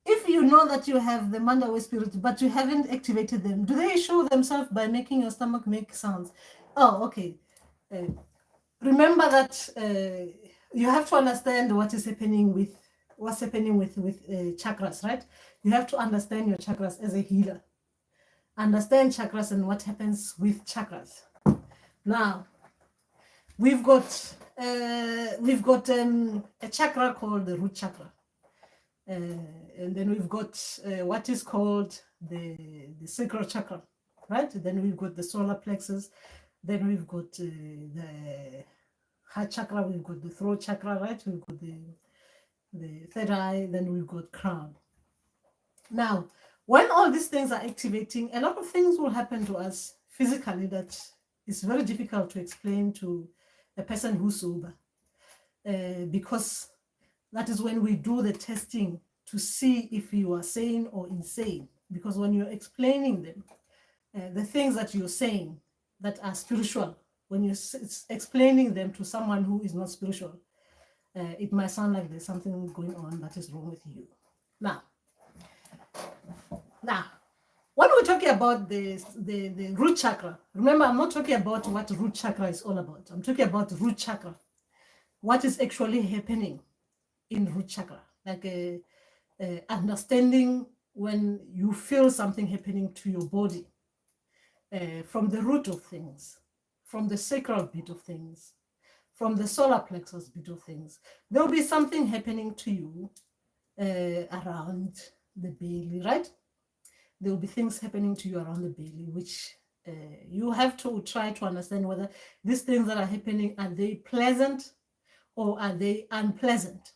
If you know that you have the Mandawi spirit, but you haven't activated them, do they show themselves by making your stomach make sounds? Oh, okay. Remember that you have to understand what's happening with chakras, right? You have to understand your chakras as a healer. Understand chakras and what happens with chakras. Now, we've got a chakra called the root chakra, and then we've got what is called the sacral chakra, right? Then we've got the solar plexus. Then we've got the heart chakra. We've got the throat chakra, right? We've got the third eye. Then we've got crown. Now, when all these things are activating, a lot of things will happen to us physically that is very difficult to explain to a person who's sober, because that is when we do the testing to see if you are sane or insane. Because when you're explaining them, the things that you're saying that are spiritual, when you're explaining them to someone who is not spiritual, it might sound like there's something going on that is wrong with you. Now, when we're talking about the root chakra, remember, I'm not talking about what root chakra is all about. I'm talking about root chakra. What is actually happening in root chakra? Like understanding when you feel something happening to your body, from the root of things, from the sacral bit of things, from the solar plexus bit of things. There'll be something happening to you around the belly, right? There will be things happening to you around the belly, which you have to try to understand whether these things that are happening, are they pleasant or are they unpleasant?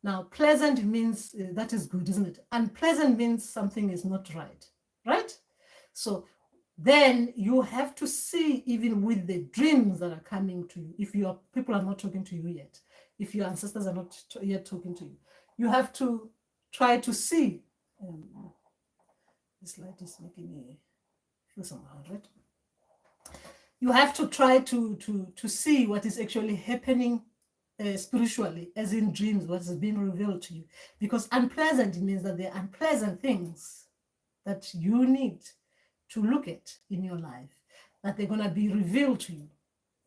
Now, pleasant means that is good, isn't it? Unpleasant means something is not right, right? So then you have to see, even with the dreams that are coming to you, if your people are not talking to you yet, if your ancestors are not yet talking to you, you have to try to see. This light is making me feel somehow, right? You have to try to see what is actually happening spiritually, as in dreams, what has been revealed to you. Because unpleasant means that there are unpleasant things that you need to look at in your life, that they're going to be revealed to you,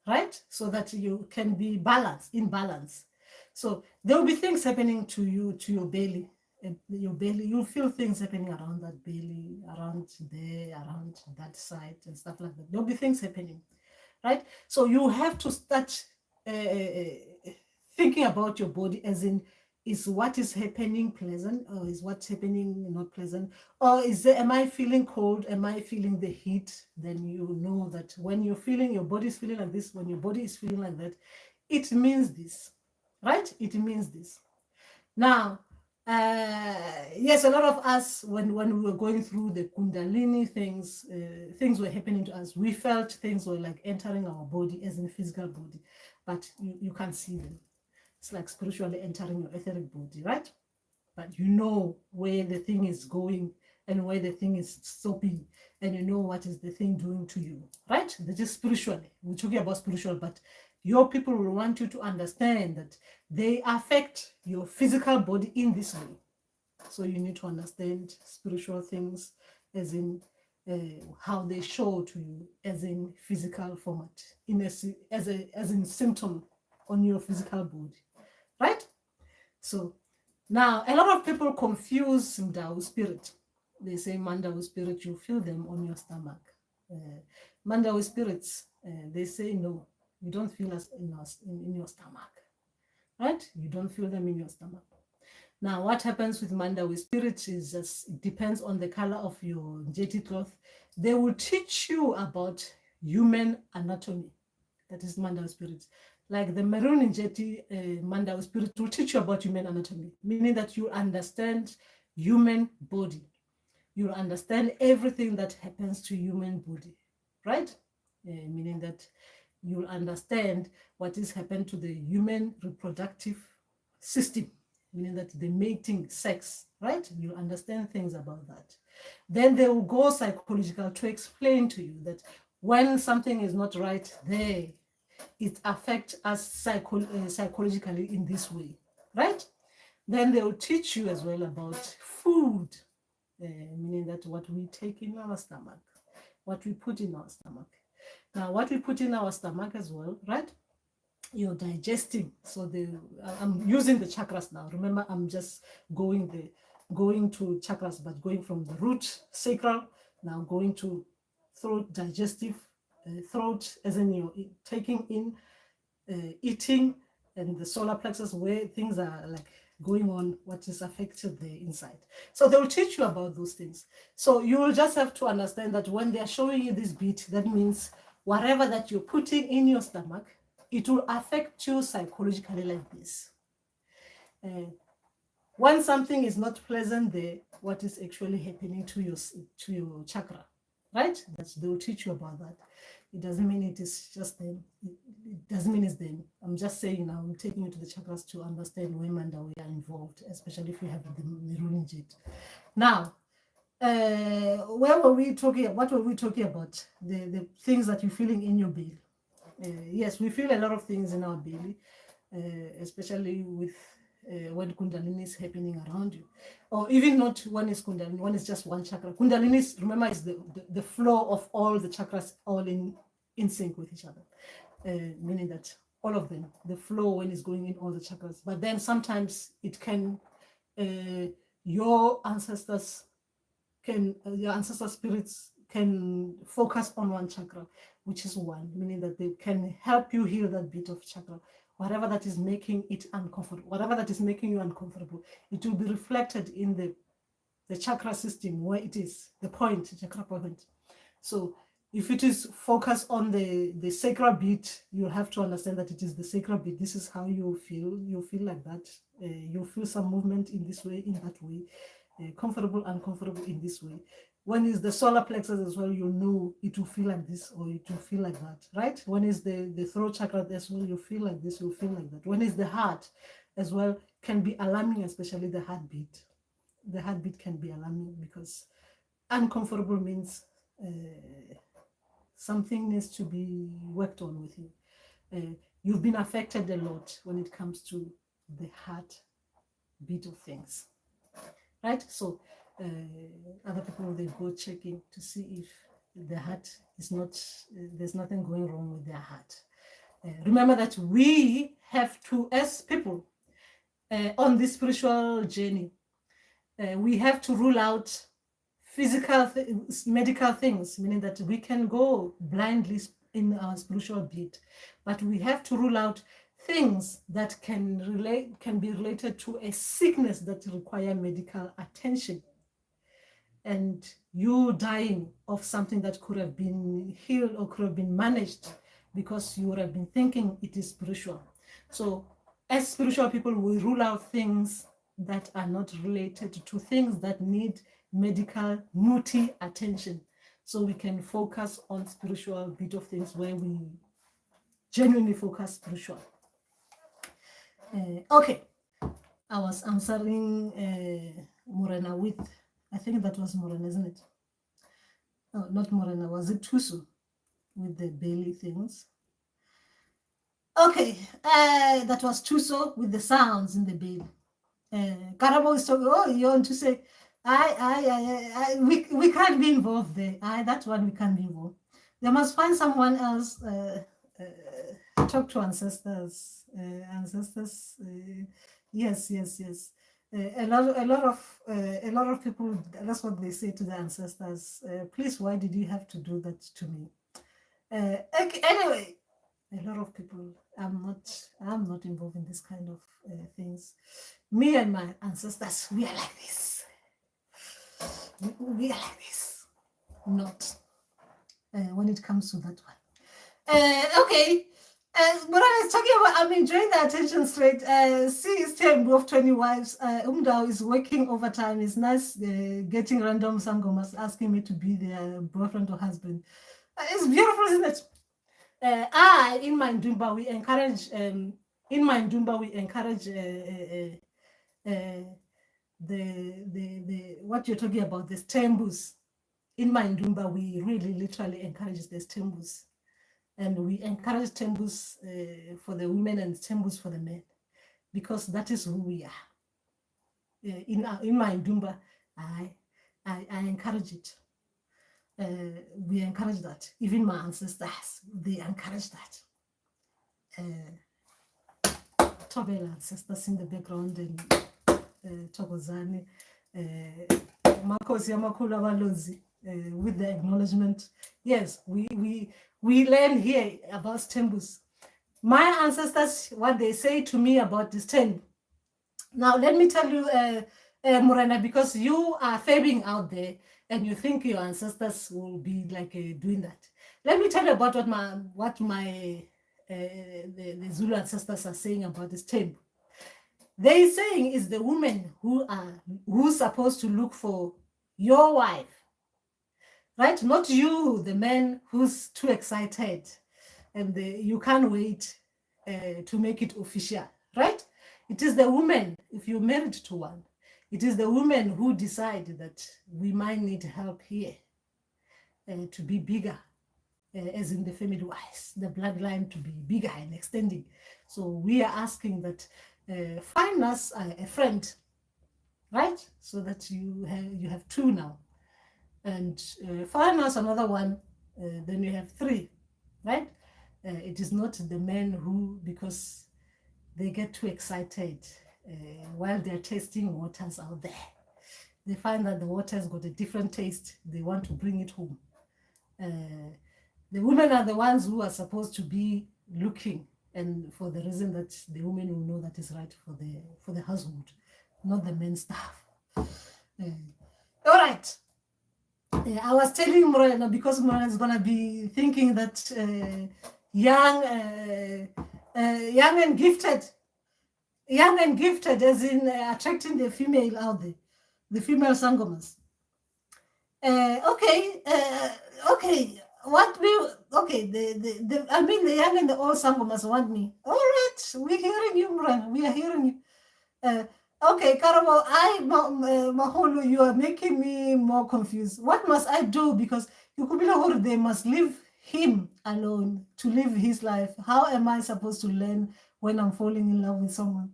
right? So that you can be in balance. So there will be things happening to you, to your belly. You'll feel things happening around that belly, around there, around that side, and stuff like that. There'll be things happening, right? So you have to start thinking about your body, as in, is what is happening pleasant, or is what's happening not pleasant? Or am I feeling cold? Am I feeling the heat? Then you know that when you're feeling, your body is feeling like this, when your body is feeling like that, it means this, right? It means this. Now, yes, a lot of us, when we were going through the Kundalini things, things were happening to us. We felt things were like entering our body, as in physical body, but you can't see them. It's like spiritually entering your etheric body, right? But you know where the thing is going and where the thing is stopping, and you know what is the thing doing to you, right? That is spiritually. We're talking about spiritual, but your people will want you to understand that they affect your physical body in this way. So you need to understand spiritual things, as in how they show to you, as in physical format, as in symptom on your physical body, right? So now a lot of people confuse Mdawu spirit. They say Mandawu spirit, you feel them on your stomach. Mandawu spirits, they say no, you don't feel us in your stomach, right? You don't feel them in your stomach. Now, what happens with Mandawi spirits is just, it depends on the color of your njeti cloth. They will teach you about human anatomy. That is Mandawi spirits. Like the maroon njeti Mandawi spirit will teach you about human anatomy, meaning that you understand human body. You'll understand everything that happens to human body, right? Meaning that you'll understand what is happening to the human reproductive system, meaning that the mating, sex, right? You understand things about that. Then they will go psychological to explain to you that when something is not right there, it affects us psychologically in this way, right? Then they will teach you as well about food, meaning that what we take in our stomach, what we put in our stomach. Now, what we put in our stomach as well, right? You're digesting. So I'm using the chakras now. Remember, I'm just going to chakras, but going from the root sacral, now going to throat, digestive, throat, as in you're taking in, eating, and the solar plexus, where things are like going on, what is affected the inside. So they will teach you about those things. So you will just have to understand that when they are showing you this beat, that means whatever that you're putting in your stomach, it will affect you psychologically like this. When something is not pleasant there, what is actually happening to your chakra, right? They will teach you about that. It doesn't mean it is just them. It doesn't mean it's them. I'm just saying now, I'm taking you to the chakras to understand when we are involved, especially if you have the Mirunijit. Now, what were we talking about? The things that you're feeling in your belly. Yes, we feel a lot of things in our belly, especially with when Kundalini is happening around you, or even not when it's Kundalini, when it's just one chakra. Kundalini is, remember, is the flow of all the chakras, all in sync with each other, meaning that all of them, the flow when it's going in all the chakras. But then sometimes it can, your ancestor spirits can focus on one chakra, which is one, meaning that they can help you heal that bit of chakra. Whatever that is making it uncomfortable, whatever that is making you uncomfortable, it will be reflected in the chakra system where it is, the point, chakra point. So if it is focused on the sacral beat, you have to understand that it is the sacral beat. This is how you feel. You feel like that. You feel some movement in this way, in that way. Comfortable, uncomfortable in this way. When it's the solar plexus as well, you know it will feel like this or it will feel like that, right? When it's the throat chakra as well, you feel like this, you feel like that. When it's the heart as well, can be alarming, especially the heartbeat. The heartbeat can be alarming because uncomfortable means something needs to be worked on with you. You've been affected a lot when it comes to the heartbeat of things, right? So other people, they go checking to see if the heart is not, there's nothing going wrong with their heart. Remember that we have to, as people on this spiritual journey, we have to rule out physical medical things, meaning that we can go blindly in our spiritual beat, but we have to rule out things that can be related to a sickness that require medical attention, and you dying of something that could have been healed or could have been managed because you would have been thinking it is spiritual. So as spiritual people, we rule out things that are not related to things that need medical multi attention, so we can focus on spiritual bit of things where we genuinely focus spiritual. Okay, I was answering Morena with, I think that was Morena, isn't it? Oh, not Morena, was it Tusu with the belly things? Okay, that was Tuso with the sounds in the belly. Karabo is talking, oh, you want to say, we can't be involved there. That one we can't be involved. They must find someone else. Talk to ancestors. Yes. A lot of people. That's what they say to the ancestors. Please, why did you have to do that to me? Okay, anyway, a lot of people. I'm not involved in this kind of things. Me and my ancestors, we are like this. We are like this. Not when it comes to that one. Okay. What I was talking about, I'm enjoying the attention straight. See, his term of 20 wives. Umdao is working overtime. It's nice getting random sangomas asking me to be their boyfriend or husband. It's beautiful, isn't it? In my Ndumba, we encourage. The what you're talking about, the stembus. In my Ndumba, we really literally encourage the stembus. And we encourage tembus for the women and tembus for the men, because that is who we are. In my Ndumba, I encourage it. We encourage that. Even my ancestors, they encourage that. Tobela ancestors in the background, and Tokozani, Makosi Amakula Walozi, with the acknowledgement. Yes, we learn here about tembus. My ancestors, what they say to me about this tembu. Now, let me tell you, Morena, because you are failing out there and you think your ancestors will be like doing that. Let me tell you about what my the Zulu ancestors are saying about this tembu. They're saying is the women who's supposed to look for your wife, right? Not you, the man who's too excited and you can't wait to make it official, right? It is the woman, if you're married to one, it is the woman who decide that we might need help here to be bigger, as in the family wise, the bloodline to be bigger and extending. So we are asking that find us a friend, right? So that you have two now. And find us another one, then you have three, right? It is not the men who, because they get too excited while they're tasting waters out there. They find that the water's got a different taste. They want to bring it home. The women are the ones who are supposed to be looking, and for the reason that the women will know that is right for the household, not the men's stuff. All right. I was telling Morena, because Morena is going to be thinking that young and gifted, as in attracting the female out there, the female sangomas. Okay. I mean, the young and the old sangomas want me. All right, we're hearing you, Morena. We are hearing you. Okay, Karabo, Maholo, you are making me more confused. What must I do? Because they must leave him alone to live his life. How am I supposed to learn when I'm falling in love with someone?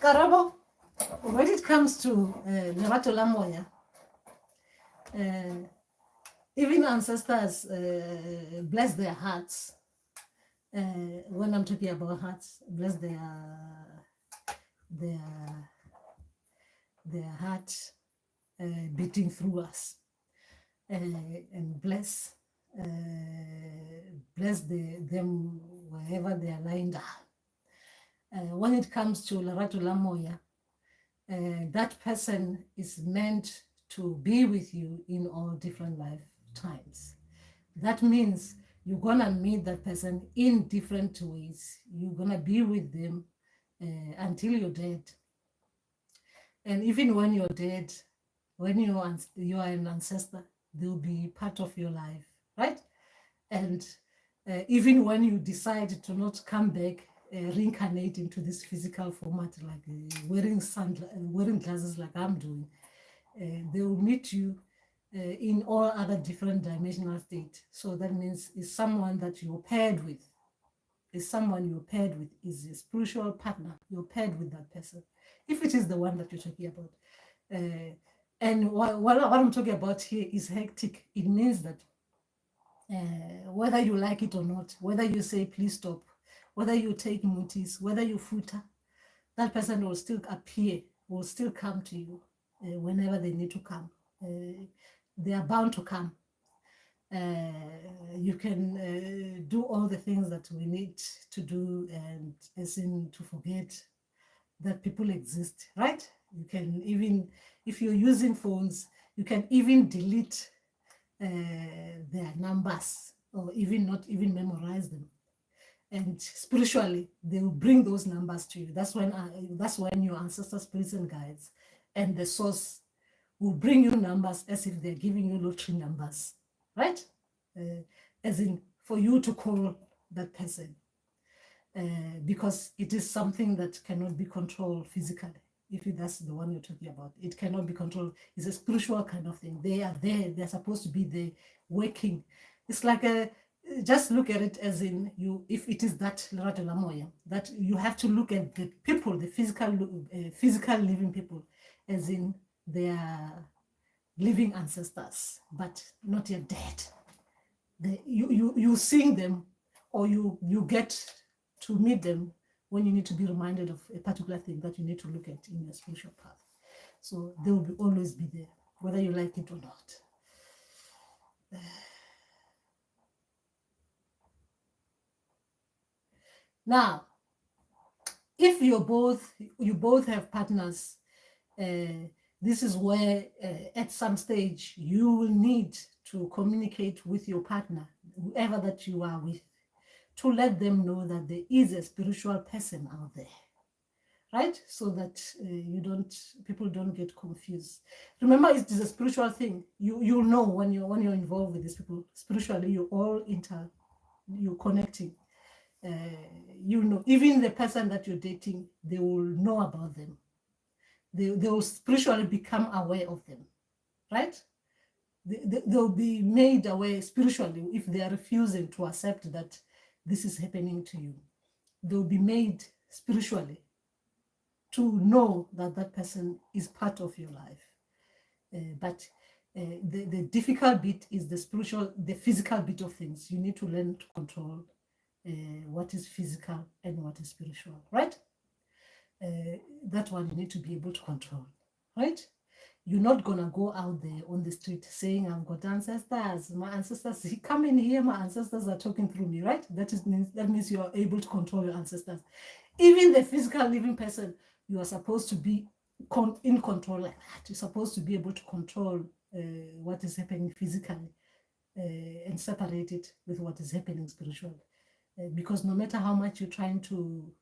Karabo, when it comes to Lerato Lamoya, even ancestors bless their hearts. When I'm talking about hearts, bless their heart beating through us, and bless them wherever they are lying down. When it comes to Lerato Lamoya, that person is meant to be with you in all different lifetimes. That means you're gonna meet that person in different ways. You're gonna be with them until you're dead. And even when you're dead, when you are an ancestor, they'll be part of your life, right? And even when you decide to not come back, reincarnate into this physical format, like wearing glasses like I'm doing, they will meet you in all other different dimensional states. So that means it's someone that you're paired with. Is someone you're paired with, is a spiritual partner. You're paired with that person, if it is the one that you're talking about. And what I'm talking about here is hectic. It means that whether you like it or not, whether you say please stop, whether you take mutis, whether you footer, that person will still appear, will still come to you whenever they need to come. They are bound to come. You can do all the things that we need to do, and as in to forget that people exist, right? You can even, if you're using phones, you can even delete their numbers, or even not even memorize them. And spiritually, they will bring those numbers to you. That's when your ancestor spirits and guides and the source will bring you numbers as if they're giving you lottery numbers, right? As in for you to call that person, because it is something that cannot be controlled physically. if that's the one you're talking about. It cannot be controlled. It's a spiritual kind of thing. They are there. They're supposed to be there working. It's like just look at it as in you, if it is that that you have to look at the people, the physical living people, as in their living ancestors, but not yet dead. You seeing them, or you get to meet them when you need to be reminded of a particular thing that you need to look at in your spiritual path. So they will always be there, whether you like it or not. Now, if you both have partners, this is where at some stage you will need to communicate with your partner, whoever that you are with, to let them know that there is a spiritual person out there, right? So that people don't get confused. Remember, it is a spiritual thing. You know when you're involved with these people spiritually, you're connecting. Even the person that you're dating, they will know about them. They will spiritually become aware of them, right? They'll be made aware spiritually if they are refusing to accept that this is happening to you. They'll be made spiritually to know that that person is part of your life. But the difficult bit is the physical bit of things. You need to learn to control what is physical and what is spiritual, right? That one you need to be able to control, right? You're not gonna go out there on the street saying, I've got ancestors, my ancestors come in here, my ancestors are talking through me, right? That means you are able to control your ancestors. Even the physical living person, you are supposed to be in control like that. You're supposed to be able to control what is happening physically and separate it with what is happening spiritually. Because no matter how much you're trying to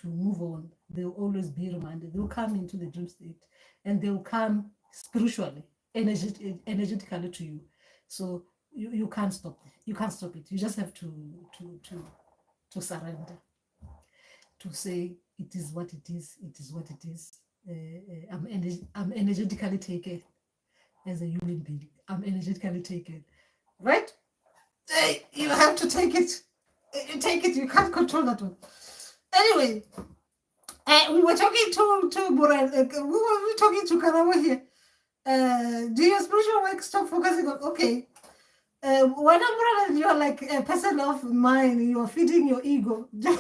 move on, they'll always be reminded. They'll come into the dream state and they'll come spiritually, energetically to you. So you can't stop it. You can't stop it. You just have to surrender, to say it is what it is. It is what it is. I'm energetically taken as a human being. I'm energetically taken, right? You have to take it. You take it. You can't control that one. Anyway, we were talking to Moral. We were talking to Karawa here. Do your spiritual work stop focusing on? Okay. When I'm you're like a person of mine, you're feeding your ego. Do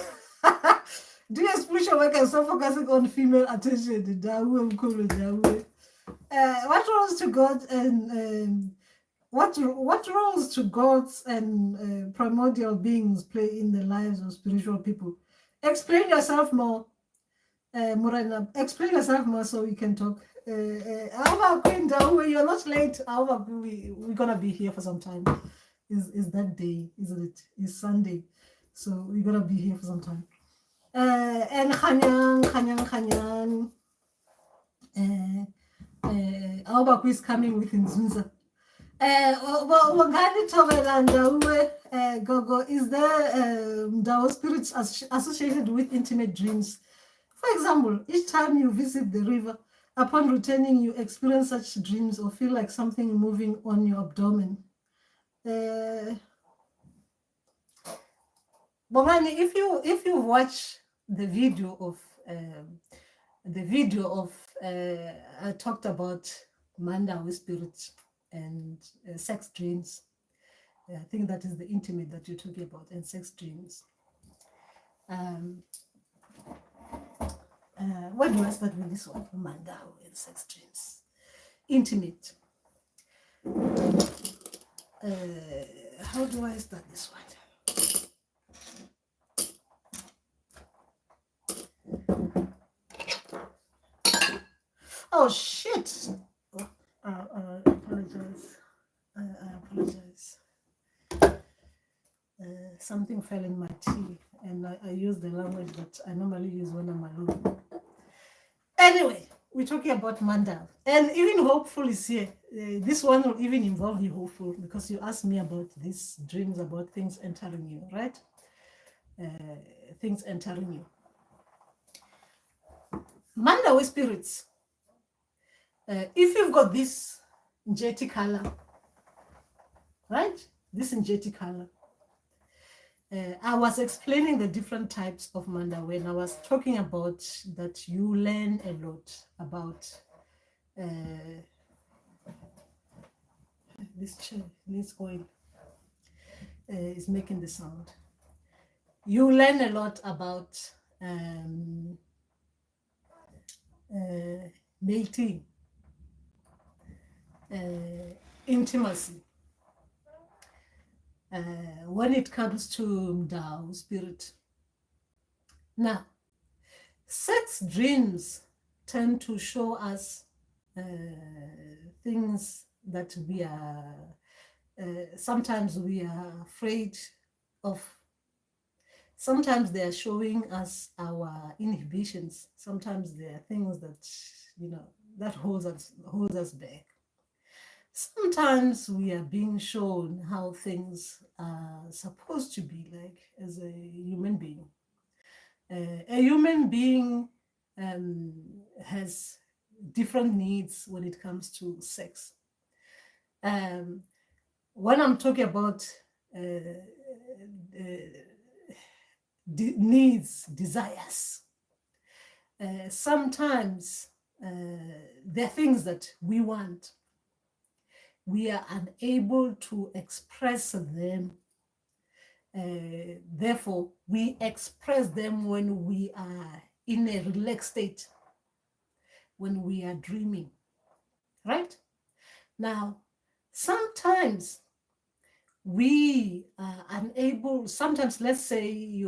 your spiritual work and stop focusing on female attention. What roles to God and what roles do gods and primordial beings play in the lives of spiritual people? Explain yourself more, Morena. Explain yourself more so we can talk. You're not late. We're gonna be here for some time. Is that day, isn't it? It's Sunday, so we're gonna be here for some time. And Khanyang. Our is coming with Nzunza. Gogo, is there Dao spirits associated with intimate dreams? For example, each time you visit the river, upon returning, you experience such dreams or feel like something moving on your abdomen. Bongani, if you watch the video of I talked about Mandawi spirits and sex dreams. I think that is the intimate that you're talking about, and sex dreams. Where do I start with this one? Mandawi and sex dreams. Intimate. How do I start this one? Oh shit! I apologize. I apologize. Something fell in my tea, and I used the language that I normally use when I'm alone. Anyway, we're talking about Manda, and even Hopeful is here. This one will even involve you, Hopeful, because you asked me about these dreams about things entering you, right? Things entering you. Mandawi spirits, if you've got this njeti color, right? This njeti color. I was explaining the different types of Mandawi, and I was talking about that you learn a lot about this chair needs oil, is making the sound. You learn a lot about mating, intimacy. When it comes to Mdao spirit. Now, sex dreams tend to show us things that we are, sometimes we are afraid of. Sometimes they are showing us our inhibitions. Sometimes there are things that, that holds us back. Sometimes we are being shown how things are supposed to be like as a human being. A human being has different needs when it comes to sex. When I'm talking about needs, desires, sometimes there are things that we want. We are unable to express them. Therefore, we express them when we are in a relaxed state, when we are dreaming, right? Now, sometimes we are unable, sometimes let's say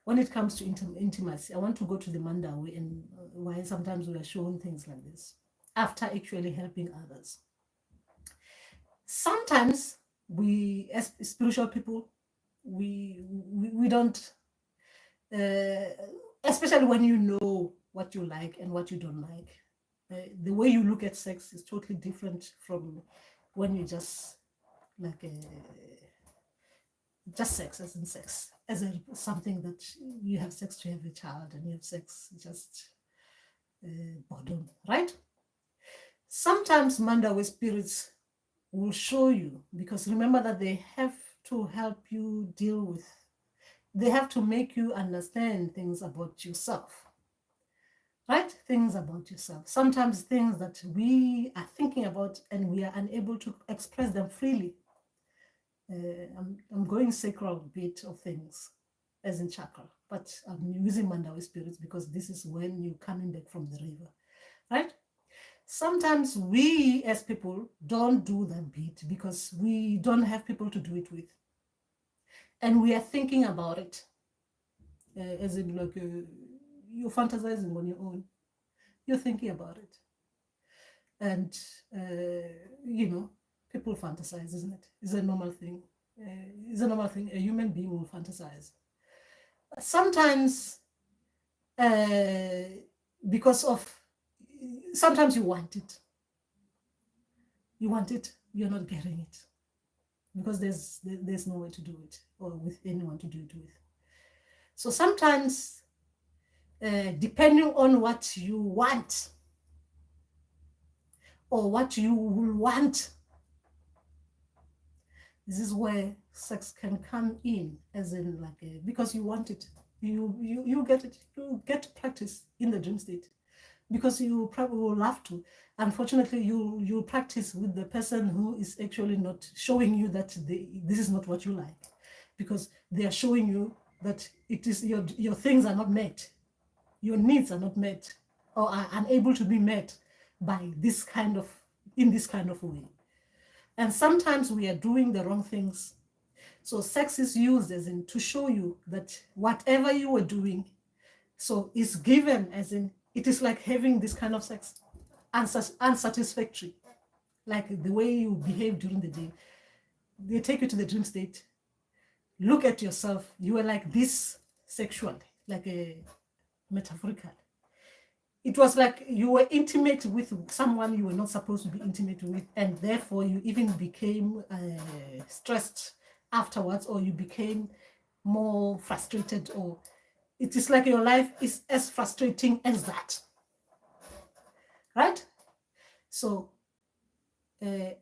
when it comes to intimacy, I want to go to the Mandawi and why sometimes we are shown things like this after actually helping others. Sometimes we, as spiritual people, we don't, especially when you know what you like and what you don't like. The way you look at sex is totally different from when you just like just sex as in sex, as something that you have sex to have a child and you have sex just boredom, right? Sometimes Mandawi spirits will show you, because remember that they have to help you deal with, they have to make you understand things about yourself, right? Things about yourself. Sometimes things that we are thinking about and we are unable to express them freely. I'm going sacral bit of things as in chakra, but I'm using Mandawi spirits because this is when you're coming back from the river, right? Sometimes we as people don't do that bit because we don't have people to do it with. And we are thinking about it, as in like you're fantasizing on your own. You're thinking about it. And, people fantasize, isn't it? It's a normal thing. It's a normal thing. A human being will fantasize. Sometimes, because of, sometimes you want it. You want it, you're not getting it. Because there's no way to do it, or with anyone to do it with. So sometimes, depending on what you want, or what you will want, this is where sex can come in, as in like because you want it, you get it, you get to practice in the dream state, because you probably will have to. Unfortunately, you practice with the person who is actually not showing you that this is not what you like, because they are showing you that it is your things are not met, your needs are not met, or are unable to be met by this kind of, in this kind of way. And sometimes we are doing the wrong things. So sex is used as in to show you that whatever you were doing, so it's given as in, it is like having this kind of sex, unsatisfactory, like the way you behave during the day. They take you to the dream state. Look at yourself. You were like this sexual, like a metaphorical. It was like you were intimate with someone you were not supposed to be intimate with, and therefore you even became stressed afterwards, or you became more frustrated, or it is like your life is as frustrating as that, right? So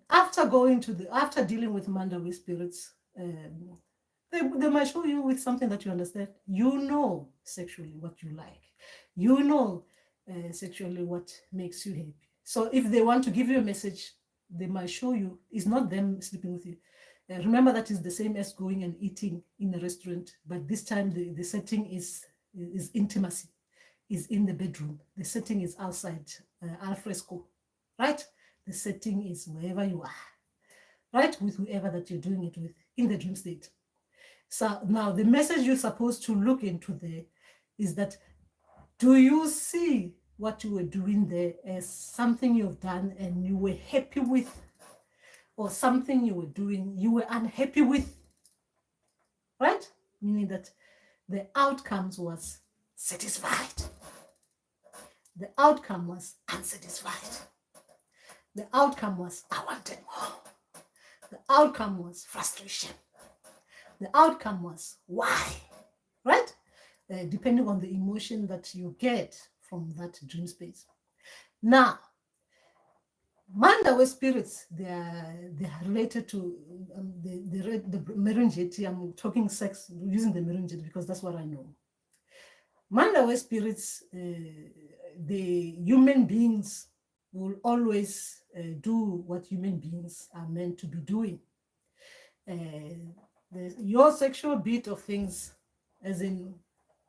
after dealing with Mandawi spirits, they might show you with something that you understand. You know sexually what you like. You know sexually what makes you happy. So if they want to give you a message, they might show you. It's not them sleeping with you. Remember that is the same as going and eating in a restaurant, but this time the setting is intimacy, is in the bedroom. The setting is outside, al fresco, right? The setting is wherever you are, right? With whoever that you're doing it with in the dream state. So now the message you're supposed to look into there is that, do you see what you were doing there as something you've done and you were happy with, or something you were doing you were unhappy with, right? Meaning that the outcomes was satisfied. The outcome was unsatisfied. The outcome was, I wanted more. The outcome was frustration. The outcome was, why? Right? Depending on the emotion that you get from that dream space. Now, Mandawi spirits, they are related to the Merenjeti. I'm talking sex using the Merenjeti because that's what I know. Mandawi spirits, the human beings will always do what human beings are meant to be doing. Your sexual bit of things, as in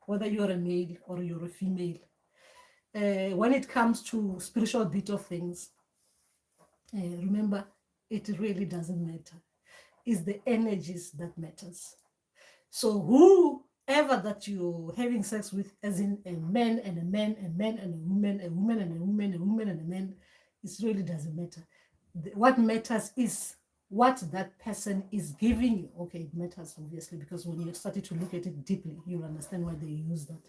whether you're a male or you're a female, when it comes to spiritual bit of things, remember, it really doesn't matter. It's the energies that matters. So whoever that you're having sex with, as in a man and a man, a man and a woman, a woman and a woman, a woman and a man, it really doesn't matter. What matters is what that person is giving you. Okay, it matters obviously, because when you started to look at it deeply, you'll understand why they use that.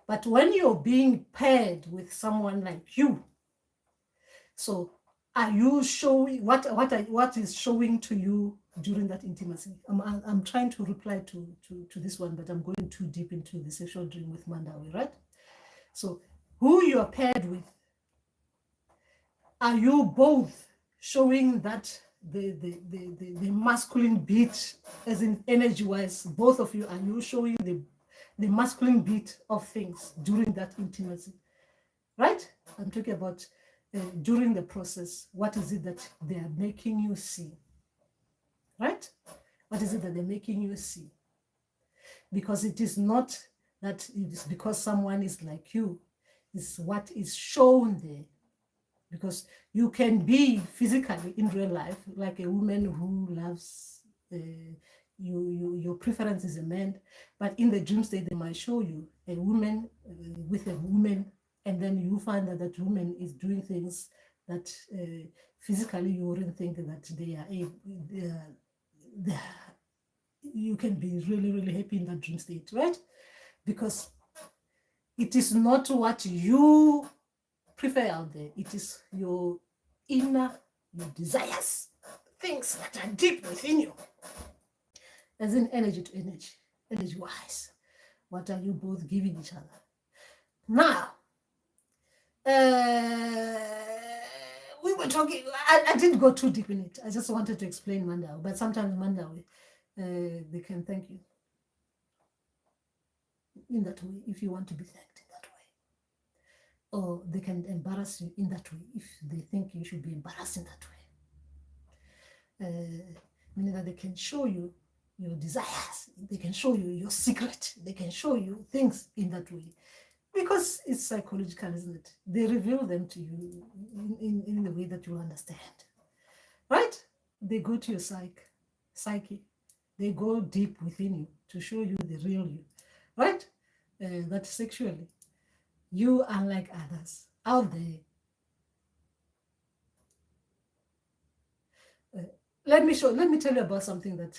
But when you're being paired with someone like you, so are you showing what is showing to you during that intimacy? I'm trying to reply to this one, but I'm going too deep into the sexual dream with Mandawi, right? So who you are paired with, are you both showing that the masculine beat, as in energy-wise, both of you, are you showing the masculine beat of things during that intimacy, right? I'm talking about during the process. What is it that they are making you see, right? What is it that they're making you see? Because it is not that it is because someone is like you, it's what is shown there. Because you can be physically in real life like a woman who loves your preference is a man, but in the dream state they might show you a woman with a woman, and then you find that that woman is doing things that physically you wouldn't think that they are able. You can be really, really happy in that dream state, right? Because it is not what you prefer out there. It is your inner, your desires, things that are deep within you. As in energy to energy, energy-wise. What are you both giving each other? Now, we were talking, I didn't go too deep in it. I just wanted to explain Mandawi, but sometimes Mandawi, they can thank you in that way if you want to be thanked in that way. Or they can embarrass you in that way if they think you should be embarrassed in that way. Meaning that they can show you your desires, they can show you your secret, they can show you things in that way. Because it's psychological, isn't it? They reveal them to you in the way that you understand. Right? They go to your psyche. They go deep within you to show you the real you. Right? That sexually, you are like others out there. Let me tell you about something that,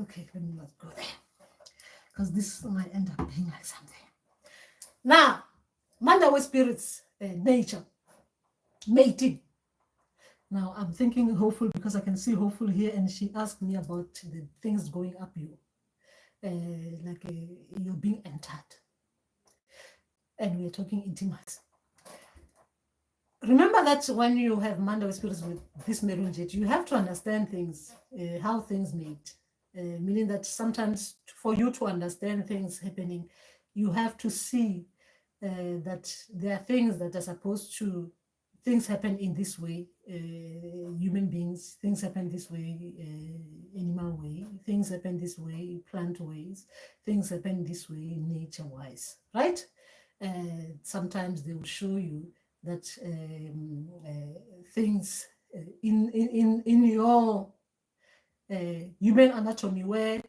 okay, let me not go there. Because this might end up being like something. Now, Mandawi spirits, nature, mating. Now, I'm thinking hopeful because I can see hopeful here, and she asked me about the things going up you. you're being entered. And we're talking intimacy. Remember that when you have Mandawi spirits with this Merun jet, you have to understand things, how things made. Meaning that sometimes for you to understand things happening, you have to see that there are things that are supposed to, things happen in this way, human beings, things happen this way, animal way, things happen this way, plant ways, things happen this way, nature-wise, right? Sometimes they will show you that things in your human anatomy, where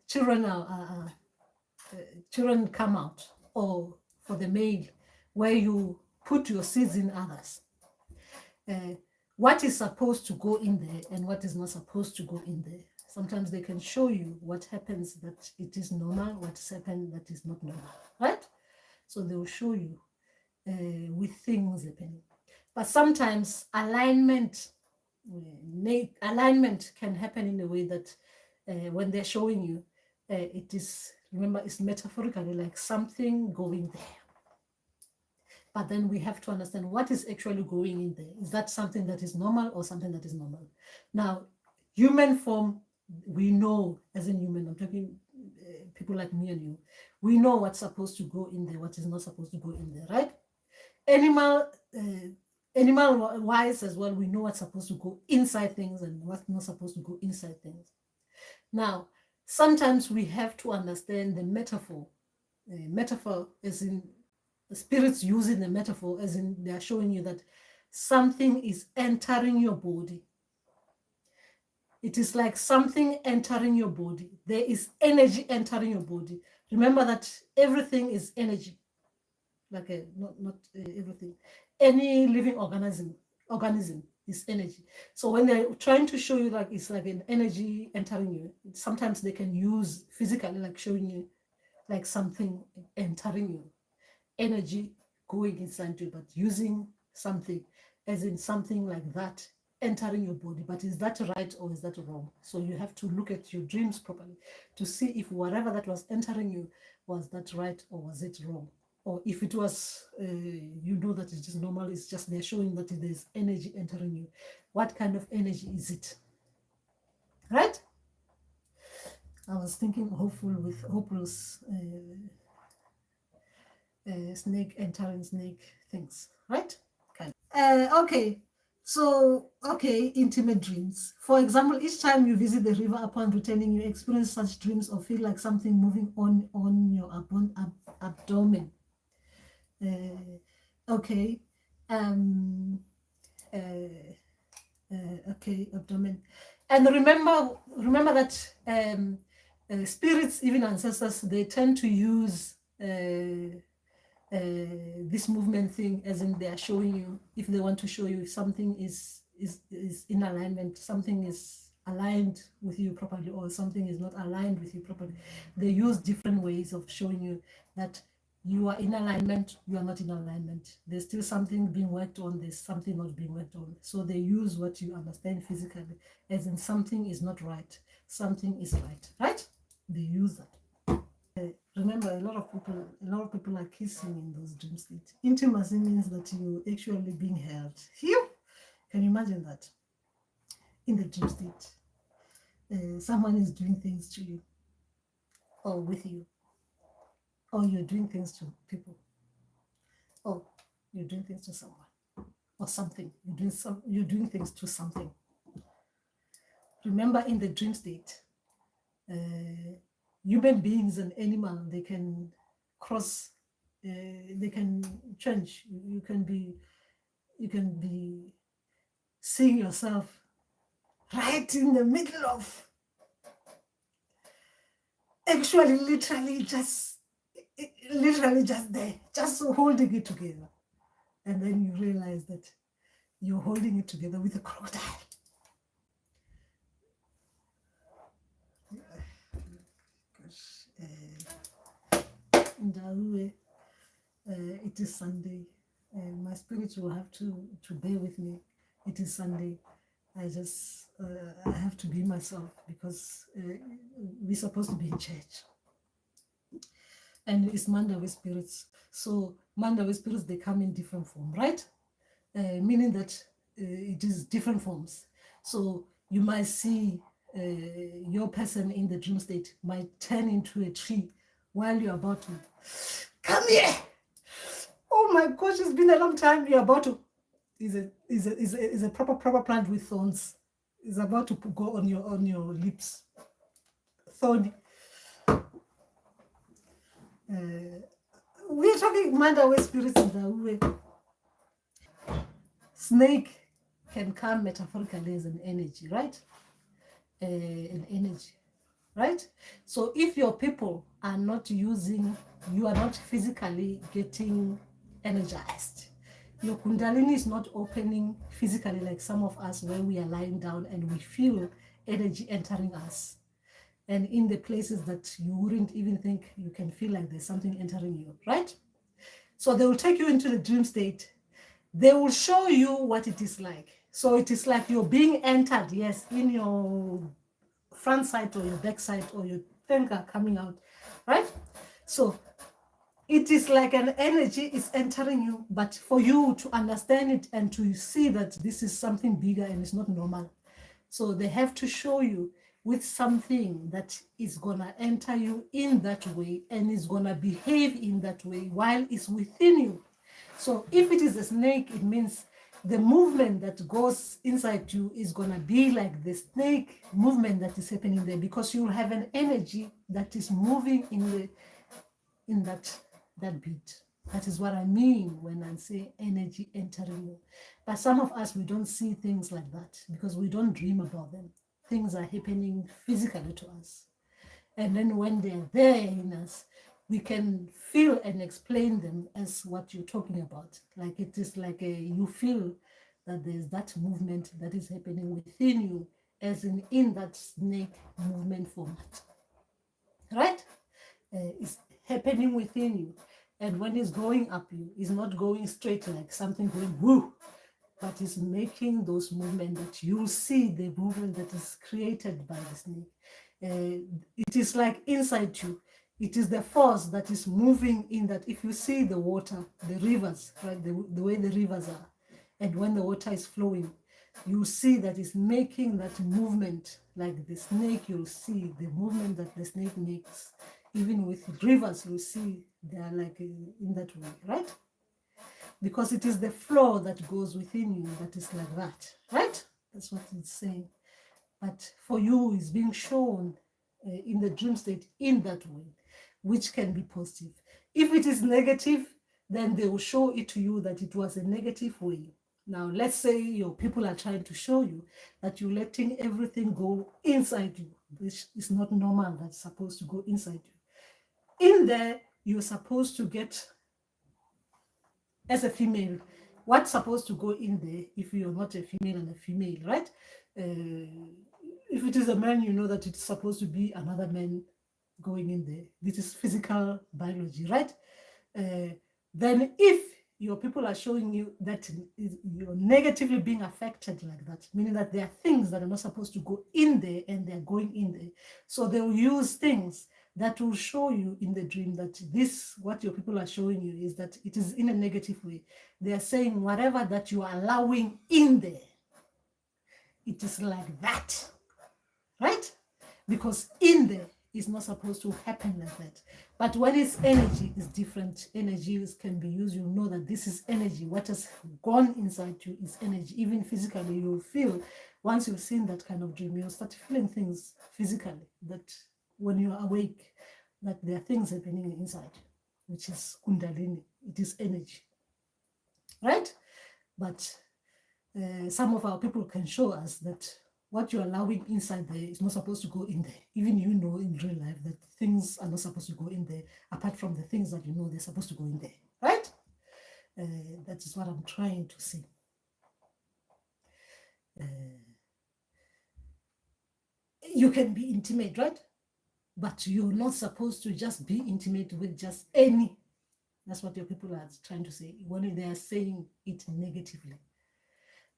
children come out, or for the male, where you put your seeds in others. What is supposed to go in there and what is not supposed to go in there. Sometimes they can show you what happens that it is normal, what's happened that is not normal, right? So they will show you with things happening. But sometimes alignment can happen in a way that when they're showing you, it is, remember, it's metaphorically like something going there. But then we have to understand what is actually going in there. Is that something that is normal or something that is normal? Now, human form, we know, as in human, I'm talking people like me and you, we know what's supposed to go in there, what is not supposed to go in there, right? Animal wise as well, we know what's supposed to go inside things and what's not supposed to go inside things. Now, sometimes we have to understand the metaphor. Metaphor is in the spirits using the metaphor, as in they are showing you that something is entering your body. It is like something entering your body. There is energy entering your body. Remember that everything is energy. Like not everything. Any living organism is energy. So when they're trying to show you like it's like an energy entering you, sometimes they can use physically, like showing you like something entering you, energy going inside you, but using something, as in something like that entering your body. But is that right or is that wrong? So you have to look at your dreams properly to see if whatever that was entering you, was that right or was it wrong? Or if it was, you know that it is normal, it's just they're showing that there's energy entering you. What kind of energy is it? Right? I was thinking hopeless snake entering snake things, right? Okay. So, okay, intimate dreams. For example, each time you visit the river upon returning, you experience such dreams or feel like something moving on your abdomen. Okay. Okay, abdomen. And remember that spirits, even ancestors, they tend to use this movement thing, as in they are showing you, if they want to show you if something is in alignment, something is aligned with you properly, or something is not aligned with you properly. They use different ways of showing you that you are in alignment, you are not in alignment. There's still something being worked on, there's something not being worked on. So they use what you understand physically, as in something is not right, something is right, right? They use that. Remember, a lot of people are kissing in those dream states. Intimacy means that you're actually being held. Phew! Can you imagine that? In the dream state, someone is doing things to you, or with you, or you're doing things to people, or you're doing things to someone, or something. You're doing things to something. Remember, in the dream state, human beings and animal, they can cross, they can change. You can be seeing yourself right in the middle of, actually literally just there, just holding it together. And then you realize that you're holding it together with a crocodile. It is Sunday. My spirit will have to bear with me. It is Sunday. I have to be myself because we're supposed to be in church. And it's Mandawi spirits. So Mandawi spirits, they come in different form, right? Meaning that it is different forms. So you might see your person in the dream state might turn into a tree while you're about to come here. Oh my gosh, it's been a long time. You're about to is a proper plant with thorns. It's about to go on your lips. Thorny. We're talking Mandawi spirits in the way. Snake can come metaphorically as an energy, right? An energy, right? So if your people are not using, you are not physically getting energized. Your Kundalini is not opening physically like some of us where we are lying down and we feel energy entering us. And in the places that you wouldn't even think, you can feel like there's something entering you, right? So they will take you into the dream state. They will show you what it is like. So it is like you're being entered, yes, in your front side or your back side or your finger coming out, right? So it is like an energy is entering you, but for you to understand it and to see that this is something bigger and it's not normal. So they have to show you with something that is gonna enter you in that way and is gonna behave in that way while it's within you. So if it is a snake, it means the movement that goes inside you is gonna be like the snake movement that is happening there, because you'll have an energy that is moving in that beat. That is what I mean when I say energy entering you. But some of us, we don't see things like that because we don't dream about them. Things are happening physically to us. And then when they're there in us, we can feel and explain them as what you're talking about. Like it is like you feel that there's that movement that is happening within you, as in that snake movement format. Right? It's happening within you. And when it's going up you, it's not going straight like something going woo, but it's making those movements that you see, the movement that is created by the snake. It is like inside you. It is the force that is moving in that. If you see the water, the rivers, right, the way the rivers are, and when the water is flowing, you see that it's making that movement like the snake. You'll see the movement that the snake makes. Even with rivers, you see they are like in that way, right? Because it is the flow that goes within you that is like that, right? That's what it's saying. But for you, it's being shown in the dream state in that way, which can be positive. If it is negative, then they will show it to you that it was a negative way. Now, let's say your people are trying to show you that you're letting everything go inside you, which is not normal, that's supposed to go inside you. In there, you're supposed to get, as a female, what's supposed to go in there if you're not a female and a female, right? If it is a man, you know that it's supposed to be another man going in there. This is physical biology, right? Then if your people are showing you that you're negatively being affected like that, meaning that there are things that are not supposed to go in there and they're going in there. So they will use things that will show you in the dream that this, what your people are showing you is that it is in a negative way. They are saying whatever that you are allowing in there, it is like that, right? Because in there is not supposed to happen like that. But when it's energy, it's different. Energies can be used. You know that this is energy. What has gone inside you is energy. Even physically, you'll feel, once you've seen that kind of dream, you'll start feeling things physically, that when you're awake, that there are things happening inside, which is Kundalini. It is energy, right? But some of our people can show us that what you're allowing inside there is not supposed to go in there. Even you know in real life that things are not supposed to go in there, apart from the things that you know they're supposed to go in there, right? That is what I'm trying to say. You can be intimate, right? But you're not supposed to just be intimate with just any. That's what your people are trying to say when they are saying it negatively.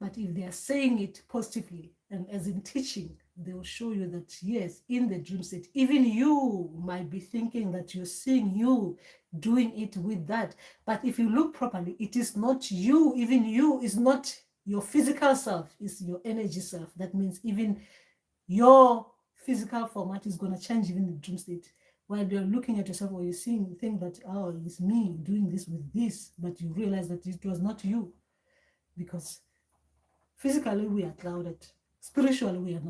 But if they are saying it positively and as in teaching, they will show you that yes, in the dream state, even you might be thinking that you're seeing you doing it with that. But if you look properly, it is not you. Even you is not your physical self, it's your energy self. That means even your physical format is going to change even the dream state. While you're looking at yourself or you're seeing, you think that, oh, it's me doing this with this, but you realize that it was not you, because physically we are clouded, spiritually we are not.